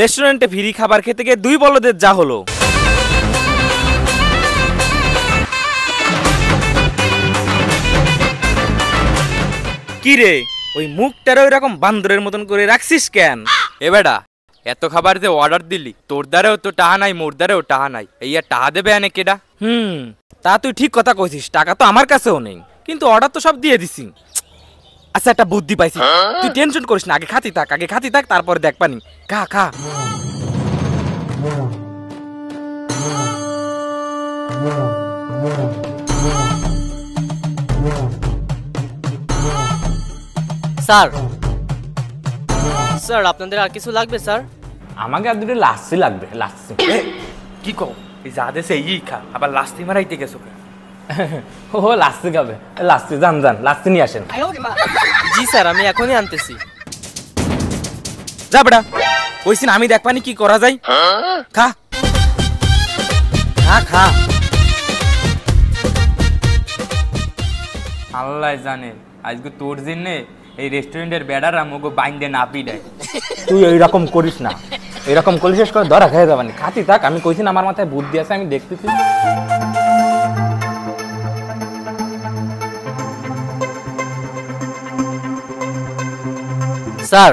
রেস্টুরেন্টে ফ্রি খাবার খেতে গিয়ে 2 বলদের যা হলো। কি রে ওই মুখটারে ওইরকম বান্দরের মতন করে রাখছিস কেন? এ বেটা এত খাবার যে অর্ডার দিলি তোর দ্বারেও তো টাহা নাই মোর দ্বারেও টাহা নাই, এই আর টাহা দেবে এনে কেডা? তা তুই ঠিক কথা কইছিস, টাকা তো আমার কাছেও নেই, কিন্তু অর্ডার তো সব দিয়ে দিছি। আচ্ছা একটা বুদ্ধি পাইছি, তুই টেনশন করিস না, আগে খাতি থাক তারপরে দেখ পানি। খা খা। স্যার স্যার আপনাদের আর কিছু লাগবে স্যার? আমাকে আর দুটো লাচ্ছি লাগবে। লাচ্ছি কি কও এই যা দেশে এই খা, আবার লাস্তি মারাইতে গেছো? ও লাচ্ছি খাবে, লাচ্ছি যান লাচ্ছি নিয়ে আসেন। জি স্যার আমি এখনই আনতেছি। যা বেটা, কইছি না আমি দেখ পানি কি করা যায়। খা খা খা। আল্লাহ জানে আজকে তোর জন্যে এই রেস্টুরেন্টের বেড়ারা মোগো বাইন্দে না পিডায়। তুই এইরকম করিস না, এরকম করলে শেষ করে ধরা খেয়ে যাবানি। খাতি থাক, আমি কইছি না আমার মাথায় বুদ্ধি আছে, আমি দেখতেছি। স্যার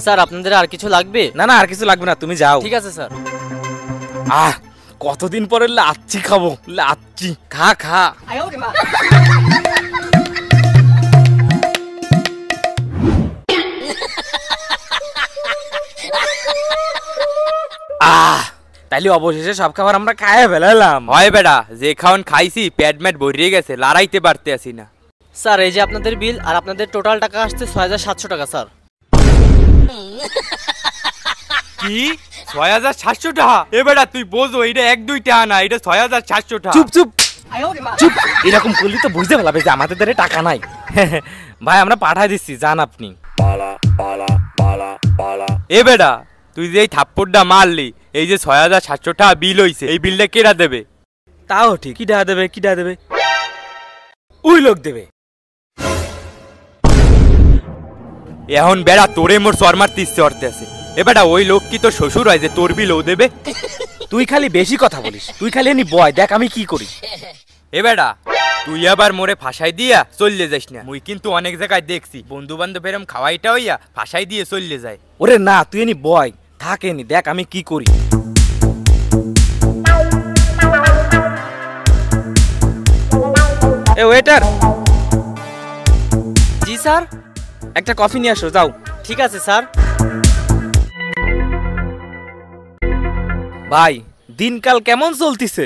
স্যার আপনাদের আর কিছু লাগবে? না আর কিছু লাগবে না, তুমি যাও। ঠিক আছে স্যার। কতদিন পরে লাচ্ছি খাবো, লাচ্ছি। খা খা। তাইলে অবশেষে সব খাবার আমরা খাইয়ে ফেলালাম। হয় বেটা, যে খাওয়ান খাইছি পেট ম্যাট ভরিয়ে গেছে, লড়াইতে পারতে আসি না। স্যার এই যে আপনাদের বিল, আর আপনাদের টোটাল টাকা আসছে ৬৭০০ টাকা স্যার। কি ৬৭০০ টাকা? এ বেটা তুই বোঝো এটা ১-২ টাকা না, এটা ৬৭০০ টাকা। চুপ চুপ চুপ, এরকম করলি তো বুঝতে পারবে যে আমাদের দ্বারা টাকা নাই। ভাই আমরা পাঠাই দিচ্ছি, যান আপনি। এ বেটা তুই যে এই থাপ্পড়টা মারলি, এই যে ৬৭০০ টাকা বিল হইছে, এই বিলটা কেডা দেবে? তাও ঠিক, কিডা দেবে? ওই লোক দেবে। এখন বেড়া তোরে মোর শর্মার তিসতে অর্থে আছে। এ বেটা ওই লোক কি তোর শ্বশুর হয় যে তোর বিল ও দেবে? তুই খালি বেশি কথা বলিস, তুই খালি এনি বয়, দেখ আমি কি করি। এ বেটা তুই আবার মোরে ফাঁসাই দিয়া চললে যাস না, মুই কিন্তু অনেক জায়গায় দেখছি বন্ধু বান্ধব এরম খাওয়াইটা হইয়া ফাঁসাই দিয়ে চললে যায়। ওরে না, তুই এনি বয় থাকেনি, দেখ আমি কি করি। এ ওয়েটার। জি স্যার। একটা কফি নিয়ে আসো, যাও। ঠিক আছে স্যার। ভাই দিনকাল কেমন চলতেছে?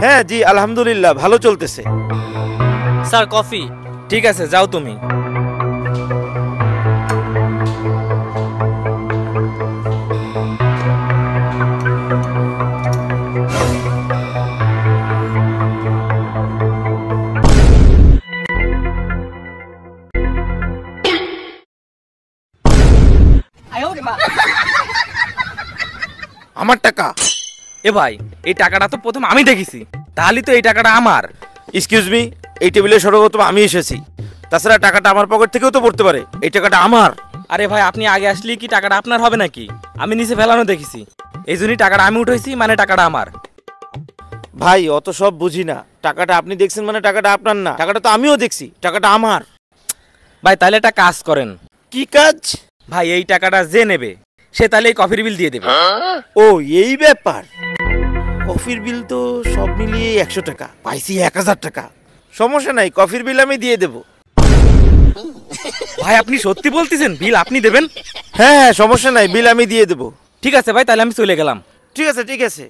হ্যাঁ জি আলহামদুলিল্লাহ ভালো চলতেছে। Sir coffee. ঠিক আছে যাও তুমি। আমার টাকা? এ ভাই এই টাকাটা তো প্রথম আমি দেখেছি, তাহলে তো এই টাকাটা আমার। এক্সকিউজ মি, এই টেবিলে সর্বপ্রথম আমি এসেছি, তাছাড়া টাকাটা আমার পকেট থেকেও তো পড়তে পারে, এই টাকাটা আমার। আরে ভাই আপনি আগে আসলে কি টাকাটা আপনার হবে নাকি? আমি নিচে ফেলানো দেখেছি, এই জন্যই টাকাটা আমি উঠেছি, মানে টাকাটা আমার। ভাই অত সব বুঝি না, টাকাটা আপনি দেখছেন মানে টাকাটা আপনার না, টাকাটা তো আমিও দেখছি, টাকাটা আমার। ভাই তাহলে একটা কাজ করেন। কি কাজ? ভাই এই টাকাটা যে নেবে সে তাহলে এই কফির বিল দিয়ে দেবে। ও এই ব্যাপার। কফির বিল তো সব মিলিয়ে 100 টাকা, পাইছি 1000 টাকা। সমস্যা নাই, কফির বিল আমি দিয়ে দেব। ভাই আপনি সত্যি বলতেছেন বিল আপনি দেবেন? হ্যাঁ সমস্যা নাই, বিল আমি দিয়ে দেব। ঠিক আছে ভাই, তাহলে আমি চলে গেলাম। ঠিক আছে ঠিক আছে।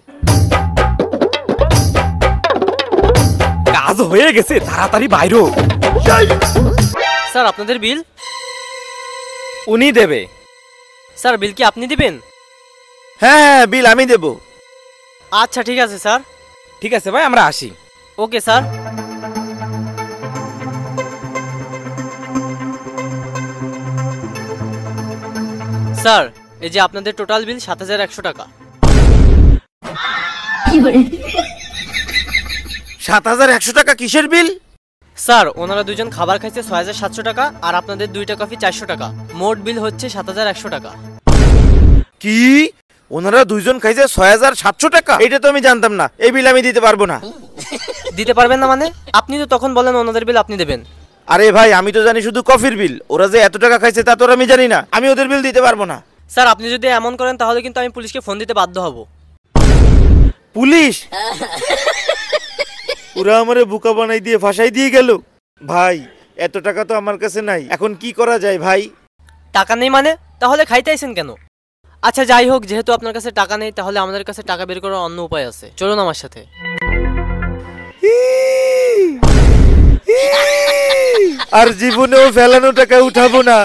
কাজ হয়ে গেছে, তাড়াতাড়ি বাইরো। স্যার আপনাদের বিল? উনি দেবে। স্যার বিল কি আপনি দিবেন? হ্যাঁ বিল আমি দেব। আচ্ছা ঠিক আছে স্যার। ঠিক আছে ভাই আমরা আসি। Okay sir. স্যার এই যে আপনাদের টোটাল বিল ৭১০০ টাকা। ৭১০০ টাকা কিসের বিল? স্যার ওনারা দুজন খাবার খাইছে ৬,৭০০ টাকা আর আপনাদের 2টা কফি 400 টাকা, মোট বিল হচ্ছে ৭,১০০ টাকা। কি ওনারা দুইজন খাইছে ৬,৭০০ টাকা? এটা তো আমি জানতাম না। এই বিল আমি দিতে পারবো না। দিতে পারবেন না মানে? আপনি তো তখন বলেন ওনাদের বিল আপনি দেবেন। আরে ভাই আমি তো জানি শুধু কফির বিল, ওরা যে এত টাকা খাইছে তা তো আর আমি জানি না। আমি ওদের বিল দিতে পারবো না। স্যার আপনি যদি এমন করেন তাহলে কিন্তু আমি পুলিশকে ফোন দিতে বাধ্য হব। পুলিশ? ওরা আমারে বোকা বানাই দিয়ে ফাঁসাই দিয়ে গেল। ভাই এত টাকা তো আমার কাছে নাই, এখন কি করা যায় ভাই? টাকা নেই মানে? তাহলে খাইতে আইছেন কেন? আচ্ছা যাই হোক, যেহেতু আপনার কাছে টাকা নেই তাহলে আমাদের কাছে টাকা বের করার অন্য উপায় আছে, চলুন আমার সাথে। আর জীবনেও ফেলানো টাকা উঠাবো না।